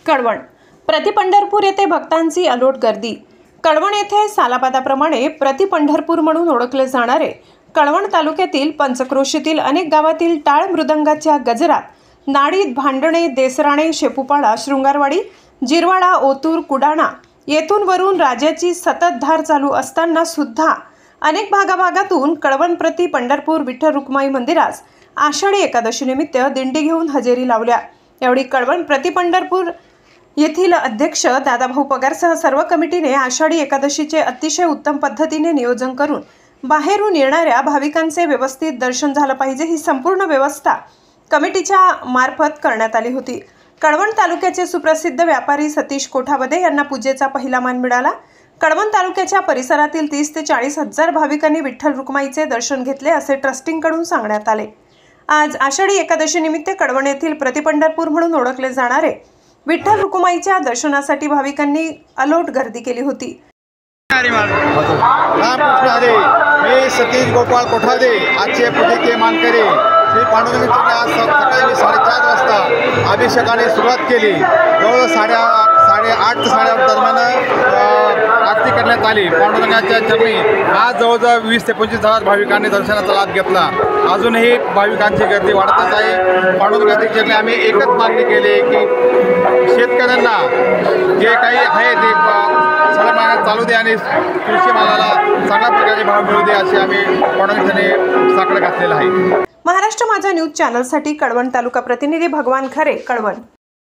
कळवण प्रति पंढरपूर येथे भक्तांची अलोट गर्दी। कळवण येथे सालाबादाप्रमाणे प्रति पंढरपूर म्हणून ओळखले जाणारे कळवण तालुक्यातील पंचक्रोशीतील अनेक गावातील टाळ मृदंगाच्या गजरात नाडीत भांडणे, देसराणे, शेपूपाळा, शृंगारवाडी, जिरवाडा, ओतूर, कुडाणा येथून वरून राजाची सततधार चालू असताना सुद्धा अनेक भागाभागातून कळवण प्रति पंढरपूर विठ्ठल रुक्माई मंदिरास आषाढी एकादशी निमित्त दिंडी घेऊन हजेरी लावल्या। यावेळी कळवण प्रति पंढरपूर येथील अध्यक्ष दादाभाऊ पगारसह सर्व कमिटीने आषाढी एकादशीचे अतिशय उत्तम पद्धतीने नियोजन करून बाहेरून येणाऱ्या भाविकांचे व्यवस्थित दर्शन झालं पाहिजे ही संपूर्ण व्यवस्था कमिटीच्या मार्फत करण्यात आली होती। कळवण तालुक्याचे सुप्रसिद्ध व्यापारी सतीश कोठावदे यांना पूजेचा पहिला मान मिळाला। कळवण तालुक्याच्या परिसरातील 30 ते 40 हजार भाविकांनी विठ्ठल रुक्माईचे दर्शन घेतले असे ट्रस्टिंगकडून सांगण्यात आले। आज आषाढी एकादशी निमित्त कळवण येथील प्रति पंढरपूर म्हणून ओळखले जाणारे विठ्ठल रुक्माईच्या दर्शनासाठी भाविकांनी अलोट गर्दी केली होती। मी सतीश गोपाळ कोठावदे आजचे पूजेचे मानकरी श्री पांडुरंग आज सकाळी 4:30 वाजता अभिषेकाने सुरुवात केली। जवळ 8:30 ते 8:30 दरम्यान आरती करण्यात आली। पांडुरंगाच्या चरणी आज जवळजवळ 20 ते 25 हजार भाविकांनी दर्शनाचा लाभ घेतला। अजूनही भाविकांची गर्दी वाढतच आहे। पांडुरंगाच्या चरणी आम्ही एकच मागणी केली की शेतकऱ्यांना जे काही आहे ते सलमान चालू दे आणि कृषी मालाला चांगल्या प्रकारचे भाव मिळू दे असे आम्ही पांडुरंगाने साकडं घातलेलं आहे। महाराष्ट्र माझा न्यूज चॅनलसाठी कळवण तालुका प्रतिनिधी भगवान खरे, कळवण।